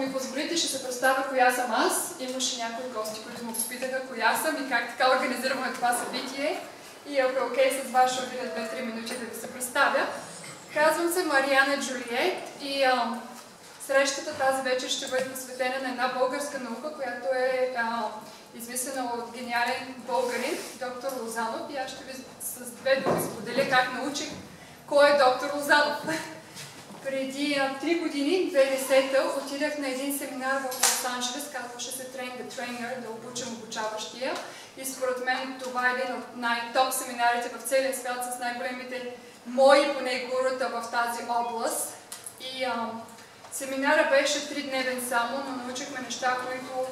ми позволите, ще се представя коя съм аз. Имаше някои гости, които ме попитаха коя съм и как така организираме това събитие. И ако е окей с вас, ще отида 2-3 минути да ви се представя. Казвам се Мариана Джулиет и срещата тази вечер ще бъде посветена на една българска наука, която е измислена от гениален българин, доктор Лозанов. И аз ще ви с две думи споделя как научих кой е доктор Лозанов. Преди 3 години, 2010-та, отидах на един семинар в Лос-Анджелес, казваше се Train the Trainer, да обучим обучаващия. И според мен това е един от най-топ семинарите в целия свят с най-големите мои поне гурута в тази област. И семинара беше 3-дневен само, но научихме неща, които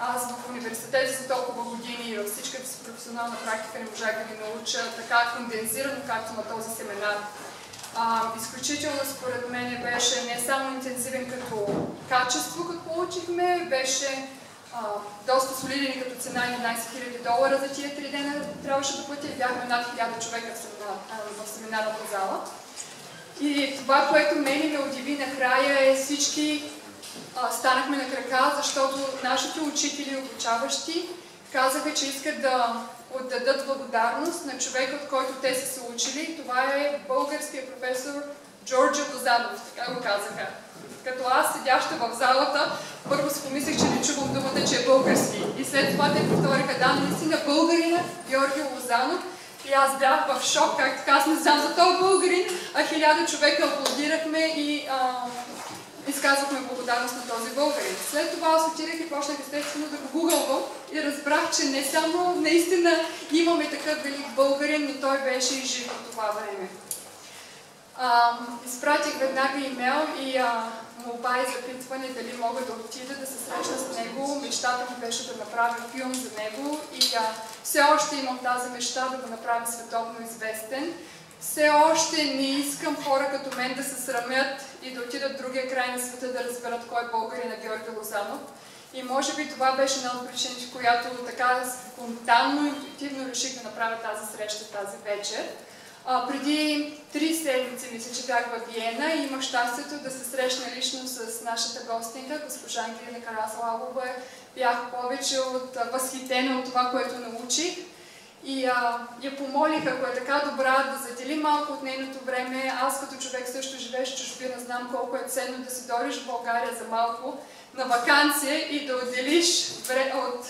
аз в университета за толкова години и във всичката си професионална практика не можах да ги науча така кондензирано, както на този семинар. Изключително според мен беше не само интензивен като качество, като получихме, беше доста солиден и като цена $11 000 за тия 3 дена трябваше да платя и бяхме над 1000 човека в семинарната зала. И това, което мене ме удиви накрая е всички станахме на крака, защото нашите учители и обучаващи казаха, че искат да отдадат благодарност на човека, от който те са се учили. Това е българският професор Джорджо Лозанов, така го казаха. Като аз, седяща в залата, първо си помислих, че не чувам думата, че е български. И след това те повториха, да, наистина българина Георгио Лозанов. И аз бях в шок, как така, аз не знам за този българин, а 1000 човека аплодирахме и изказвахме благодарност на този българин. След това аз отидах и почнах естествено да го гугълвам и разбрах, че не само наистина имаме такъв велик българин, но той беше и жив в това време. Изпратих веднага имейл и молба и запитване дали мога да отида да се срещна с него. Мечтата ми беше да направя филм за него и все още имам тази мечта да го направя световно известен. Все още не искам хора като мен да се срамят и да отидат в другия край на света да разберат кой е българин на Георги Лозанов. И може би това беше една от причините, която така спонтанно, интуитивно реших да направя тази среща тази вечер. Преди 3 седмици, мисля, че бях в Виена и имах щастието да се срещна лично с нашата гостинка, госпожа Ангелина Караславова. Бях повече от възхитена от това, което научих. И я помолих, ако е така добра, да задели малко от нейното време. Аз като човек също живееш в чужбина, знам колко е ценно да си дойдеш в България за малко на ваканция и да отделиш от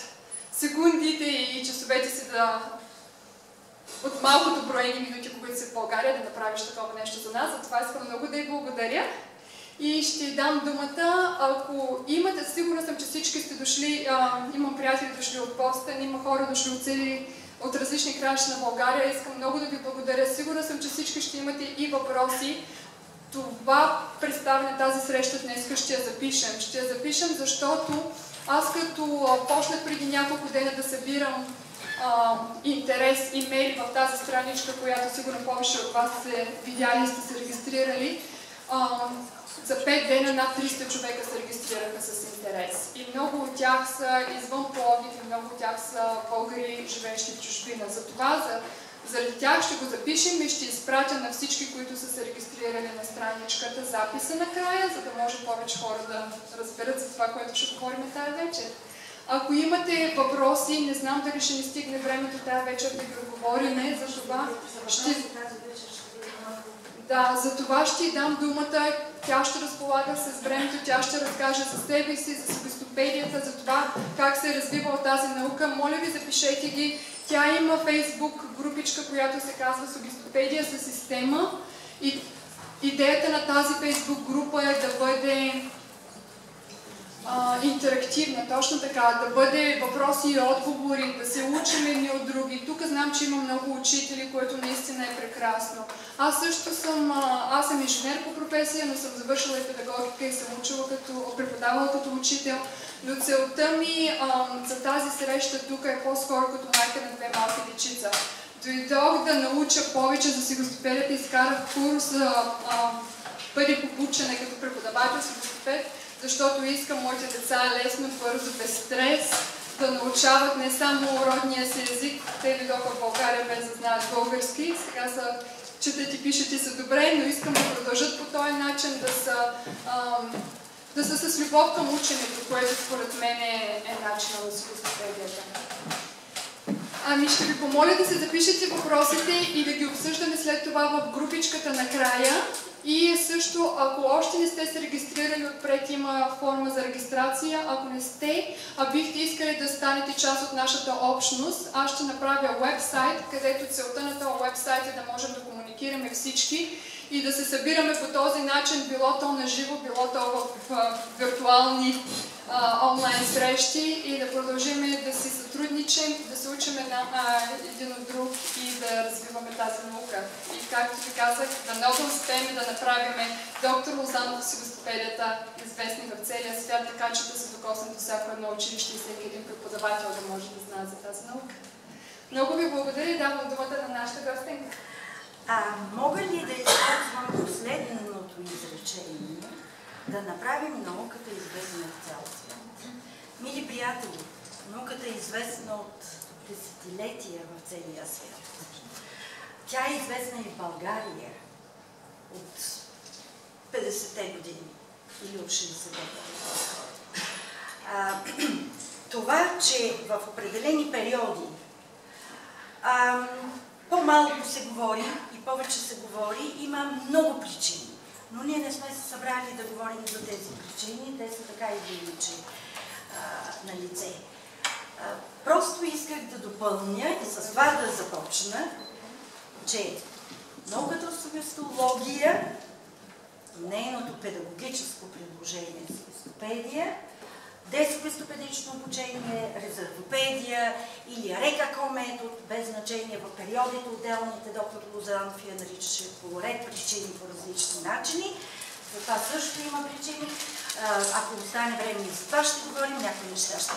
секундите и часовете си от малкото броени минути, когато си в България, да направиш такова нещо за нас. Затова искам много да й благодаря. И ще й дам думата. Ако имате, сигурна съм, че всички сте дошли, имам приятели дошли от Бостън, има хора дошли от различни краища на България. Искам много да ви благодаря. Сигурна съм, че всички ще имате и въпроси. Това представяне, тази среща днес ще я запишем. Ще я запишем, защото аз като почнах преди няколко дена да събирам интерес, имейли в тази страничка, която сигурно повече от вас сте видяли и сте се регистрирали, за 5 дена над 300 човека се регистрираха с интерес. И много от тях са извън Пловдив и много от тях са българи, живеещи в чужбина. Затова заради тях ще го запишем и ще изпратя на всички, които са се регистрирали на страничката, записа накрая, за да може повече хора да разберат за това, което ще говорим тази вечер. Ако имате въпроси, не знам дали ще ни стигне времето тази вечер да ги отговорим, за това за това ще й дам думата. Тя ще разполага с времето, тя ще разкаже за себе си, за сугестопедията, за това как се е развивала тази наука. Моля ви, запишете ги. Тя има Фейсбук групичка, която се казва Сугестопедия за система. И идеята на тази Фейсбук група е да бъде интерактивна, точно така, да бъде въпроси и отговори, да се учим едни от други. Тук знам, че има много учители, което наистина е прекрасно. Аз също съм инженер по професия, но съм завършила и педагогика и съм преподавала като учител. Но целта ми за тази среща тук е по-скоро като майка на 2 малки дечица. Дойдох да науча повече за сугестопедията, изкарах курс бъде попучена като преподавател сугестопед, защото искам моите деца лесно, бързо, без стрес да научават не само родния си език. Те дойдоха в България без да знаят български, сега са четат и пишат и са добре, но искам да продължат по този начин, да са с любов към ученето, което според мен е начинът на психостопедията. Ами ще ви помоля да се запишете въпросите и да ги обсъждаме след това в групичката накрая. И също, ако още не сте се регистрирали, отпред има форма за регистрация. Ако не сте, а бихте искали да станете част от нашата общност, аз ще направя уебсайт, където целта на този уебсайт е да можем да комуникираме всички и да се събираме по този начин, било то на живо, било то в виртуални онлайн срещи и да продължим да си сътрудничим, да се учим един от друг и да развиваме тази наука. И както ви казах, да много успеем да направим доктор Лозанов в психостопедията известни в целия свят, така че да се докоснем до всяко едно училище и всеки един преподавател да може да знае за тази наука. Много ви благодаря и давам думата на нашата гостенка. Мога ли да използвам последното изречение, да направим науката известна в цял свят? Мили приятели, науката е известна от десетилетия в целия свят. Тя е известна и в България от 50-те години или от 60-те години. Това, че в определени периоди по-малко се говори и повече се говори, има много причини. Но ние не сме се събрали да говорим за тези причини, те са така или иначе на лице. Просто исках да допълня и с това да започна, че науката сугестология, нейното педагогическо предложение сугестопедия, десугестопедично обучение, резервопедия или РКК метод, без значение в периодите отделните, доктор Лозанов я наричаше по ред причини, по различни начини. За това също има причини. Ако остане време и за това ще говорим, някои неща ще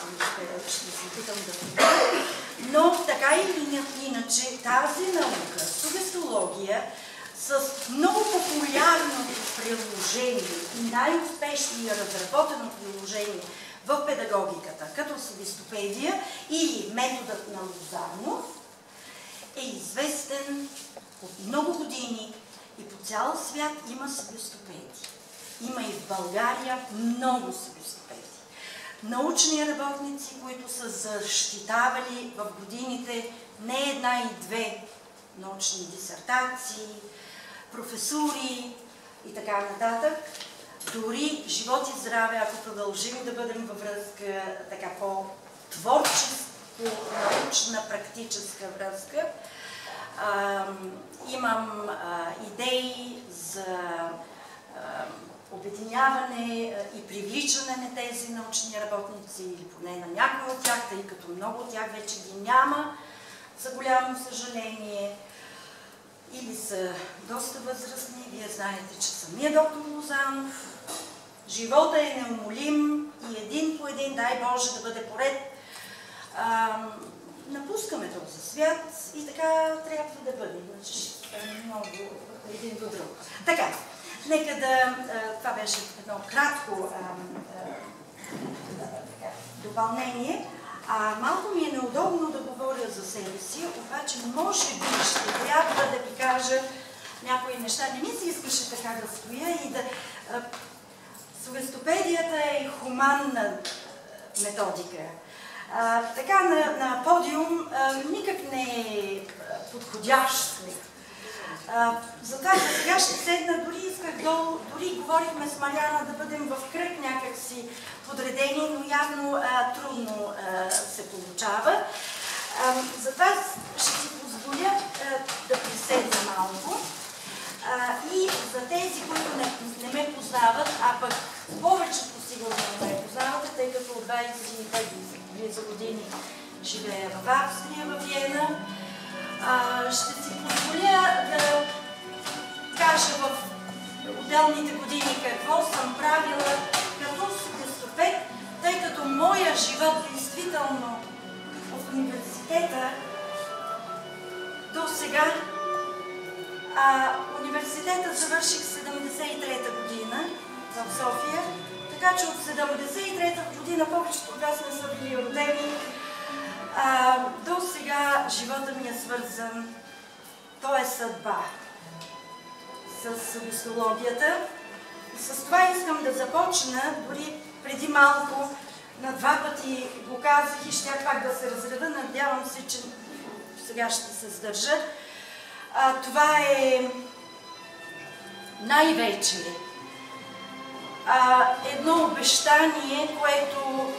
се опитам да говоря. Но така или иначе тази наука, сугестология, с много популярното приложение и най-успешно разработено приложение в педагогиката, като сугестопедия или методът на Лозанов, е известен от много години и по цял свят има сугестопедии. Има и в България много сугестопедии. Научни работници, които са защитавали в годините не една и две научни дисертации, професури и така нататък. Дори живот и здраве, ако продължим да бъдем във връзка така по-творческо, научна, практическа връзка, имам идеи за обединяване и привличане на тези научни работници, или поне на някои от тях, тъй като много от тях вече ги няма, за голямо съжаление, или са доста възрастни. Вие знаете, че самия доктор Лозанов, живота е неумолим и един по един, дай Боже да бъде поред, напускаме този свят и така трябва да бъде. Значи, много един до друг. Така, нека да... Това беше едно кратко допълнение. Малко ми е неудобно да говоря за себе си, обаче може би ще трябва да ви кажа някои неща. Не ми се искаше така да стоя и да... Сугестопедията е хуманна методика. Така на подиум никак не е подходящо. Затова за сега ще седна, дори исках долу, дори говорихме с Мариана да бъдем в кръг някакси подредени, но явно трудно се получава. Затова ще си позволя да приседна малко. И за тези, които не ме познават, а пък повечето сигурно не ме познават, тъй като от 25 години живея в Австрия, в Виена, ще си позволя да кажа в отделните години какво съм правила като сугестопед, тъй като моя живот действително в университета до сега. Университета завърших 73-та година в София, така че от 73-та година повечето от вас не са били родени. До сега живота ми е свързан, то е съдба с сугестологията с това искам да започна, дори преди малко на 2 пъти го казах и ще пак да се разреда, надявам се, че сега ще се сдържа. Това е най-вече едно обещание, което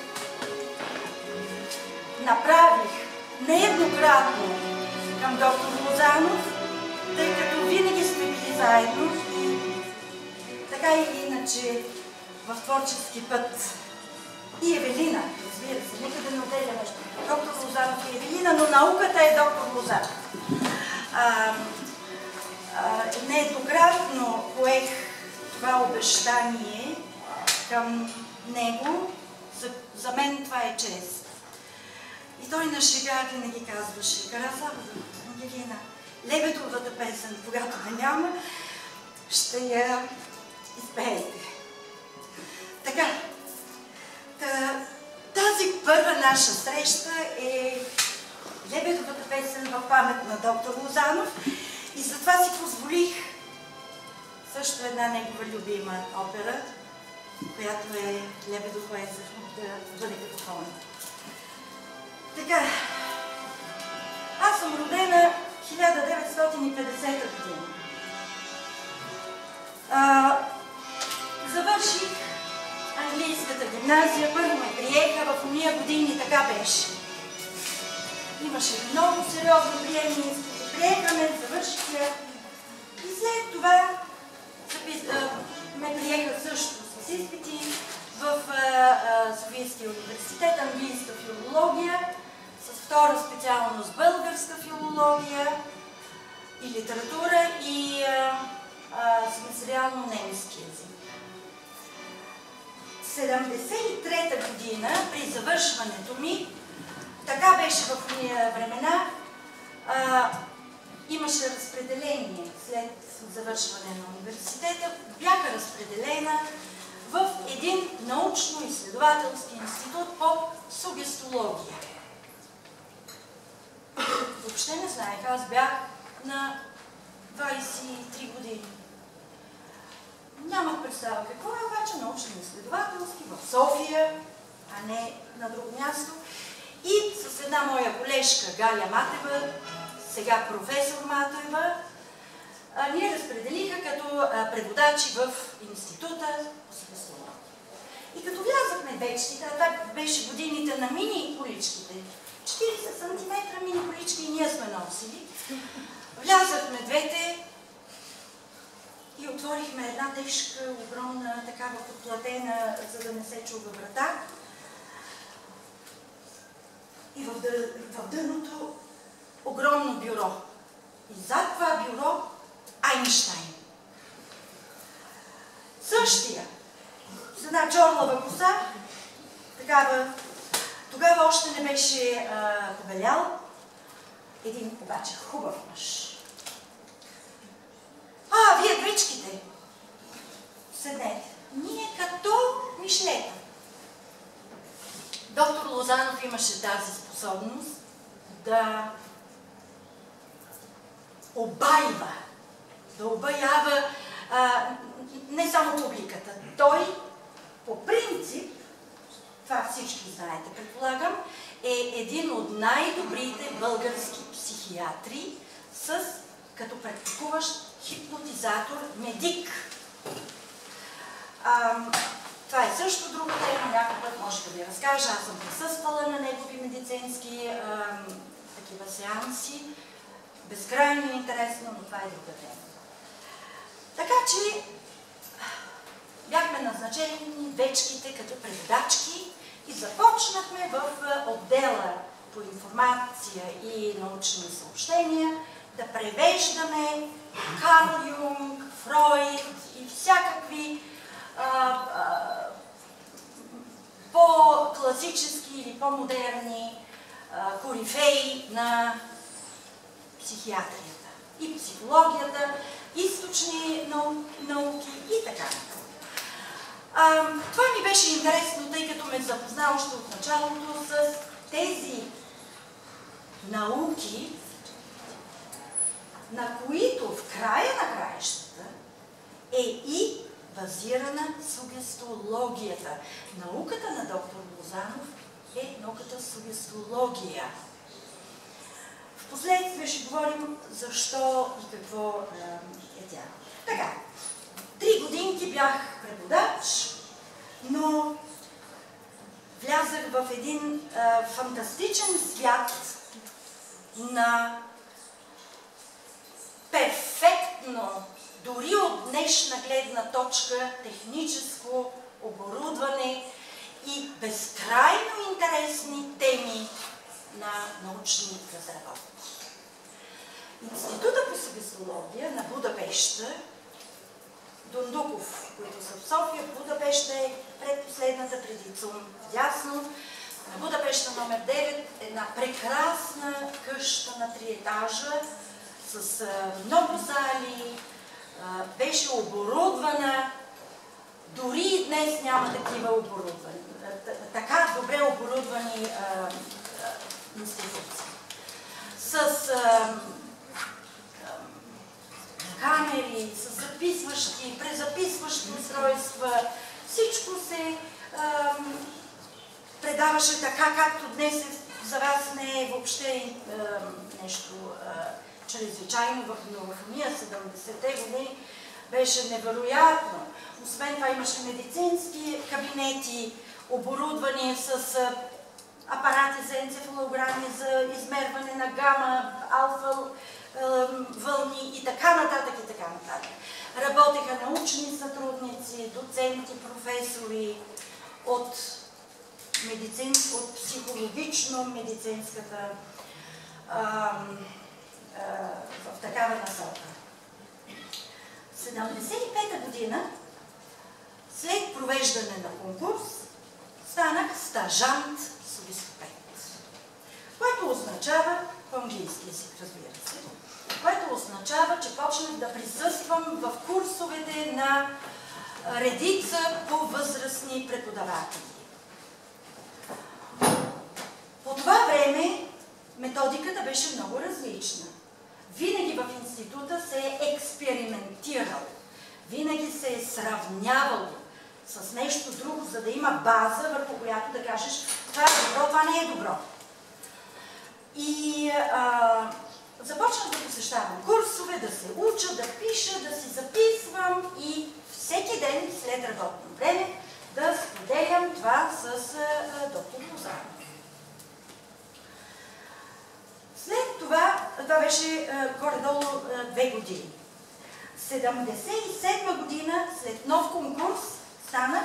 направих нееднократно към доктор Лозанов, тъй като винаги сме били заедно и така или иначе в творчески път. И Евелина, разбира се, нека да не отделяме доктор Лозанов и Евелина, но науката е доктор Лозанов. Нееднократно поех това обещание към него. За мен това е чест. И той на шега винаги казваше: Карасавова, Ангелина, Лебедовата песен, когато ме няма, ще я изпеете. Така, тази първа наша среща е Лебедовата песен в памет на доктор Лозанов и затова си позволих също една негова любима опера, която е Лебедов езер, да бъде като фон. Така, аз съм родена 1950 година. Завърших английската гимназия, първо ме приеха, в уния години така беше. Имаше много сериозно приемни, приехаме, завърших я и след това ме приеха също с изпити в Софийския университет, английска филология, с втора специалност българска филология и литература и специално немски език. 1973 година, при завършването ми, така беше в уния времена, имаше разпределение след завършване на университета, бяха разпределена в един научно-изследователски институт по сугестология. Въобще не знаех, аз бях на 23 години. Нямах представа какво е обаче научно-изследователски в София, а не на друго място. И с една моя колежка Галя Матева, сега професор Матева, ние разпределиха като преводачи в института по сугестология. И като влязахме вече, това беше годините на мини-количките, 40 см мини колички и ние сме носили. Влязахме двете и отворихме една тежка, огромна, такава подплатена, за да не се чува врата. И в дъното огромно бюро. И зад това бюро Айнщайн. Същия. С една чорлава коса, такава. Тогава още не беше побелял. Един обаче хубав мъж. Вие двичките. Седнете. Ние като мишлета. Доктор Лозанов имаше тази способност да обайва, да обаява не само публиката. Той по принцип, това всички знаете, предполагам, е един от най-добрите български психиатри като практикуващ хипнотизатор, медик. Това е също друга тема, някой път може да ви разкажа. Аз съм присъствала на негови медицински такива сеанси. Безкрайно интересно, но това е друга тема. Така че бяхме назначени вечките като преводачки и започнахме в отдела по информация и научни съобщения да превеждаме Карл Юнг, Фройд и всякакви по-класически или по-модерни корифеи на психиатрията и психологията, източни науки и така. Това ми беше интересно, тъй като ме запозна още от началото с тези науки, на които в края на краищата е и базирана сугестологията. Науката на доктор Лозанов е науката сугестология. Впоследствие ще говорим защо и какво е тя. Така, 3 годинки бях преподач, но влязах в един фантастичен свят на перфектно, дори от днешна гледна точка, техническо оборудване и безкрайно интересни теми на научни разработки. Института по сугестология на Будапеща, Дондуков, които са в София, Будапеща е предпоследната, преди ЦУМ дясно. На Будапеща номер 9 една прекрасна къща на 3 етажа с много зали, беше оборудвана. Дори и днес няма такива оборудвани, така добре оборудвани институции. С камери, с записващи, презаписващи устройства, всичко се предаваше така, както днес за вас не е въобще нещо чрезвичайно в новофония 70-те години. Беше невероятно. Освен това имаше медицински кабинети, оборудвани с апарати за енцефалограми, за измерване на гама, алфа вълни и така нататък и така нататък. Работеха научни сътрудници, доценти, професори от психологично-медицинската в такава насока. 1975 година, след провеждане на конкурс, станах стажант сугестопед, което означава, по-английски език, разбира се, което означава, че почнах да присъствам в курсовете на редица по-възрастни преподаватели. По това време методиката беше много различна. Винаги в института се е експериментирал, винаги се е сравнявал с нещо друго, за да има база, върху която да кажеш това е добро, това не е добро. И започнах да посещавам курсове, да се уча, да пиша, да си записвам и всеки ден след работно време да споделям това с доктор Лозанов. След това, това беше горе-долу 2 години. 1977 година, след нов конкурс, станах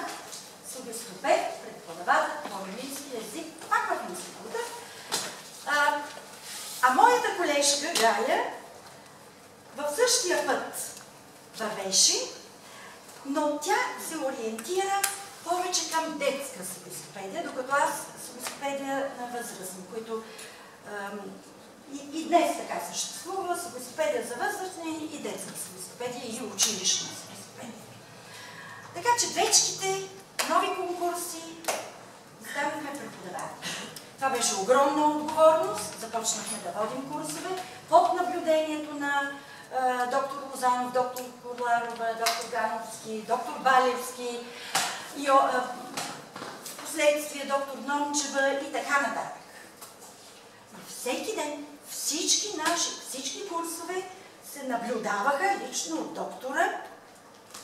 сугестопед, преподавател по английски език, пак в института. А моята колежка Галя в същия път вървеше, но тя се ориентира повече към детска сугестопедия, докато аз сугестопедия на възрастни, които и днес така съществува, сугестопедия за възрастни и детска сугестопедия и училищна сугестопедия. Така че двечките, нови конкурси, станахме преподаватели. Това беше огромна отговорност. Започнахме да водим курсове под наблюдението на доктор Лозанов, доктор Корларова, доктор Гановски, доктор Балевски и в последствие доктор Номчева и така нататък. И всеки ден всички курсове се наблюдаваха лично от доктора.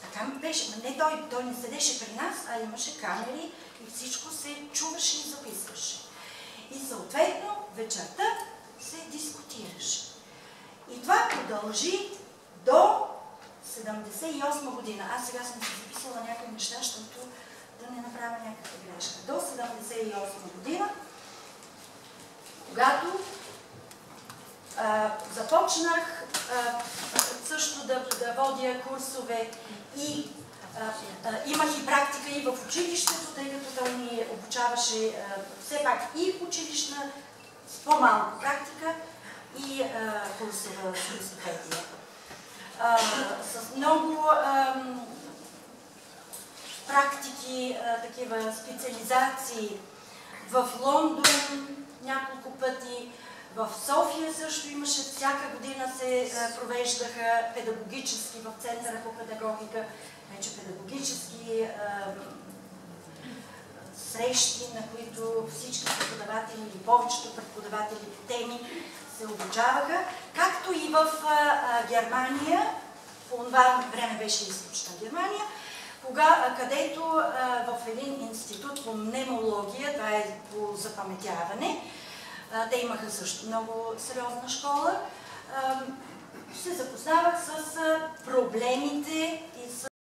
Така беше, не той не седеше при нас, а имаше камери и всичко се чуваше и записваше. И съответно вечерта се дискутираше. И това продължи до 1978 година. Аз сега съм си записала някакви неща, защото да не направя някаква грешка. До 1978 година, когато започнах също да водя курсове и имах и практика и в училището, тъй като той ни обучаваше все пак и в училищна с по-малко практика и курсова сугестопедия. С много практики, такива специализации в Лондон няколко пъти, В София също имаше, всяка година се провеждаха педагогически, в Центъра по педагогика, вече педагогически срещи, на които всички преподаватели или повечето преподаватели по теми се обучаваха, както и в Германия, по това време беше Източна Германия, където в един институт по мнемология, това е по запаметяване, те имаха също много сериозна школа, се запознавах с проблемите и с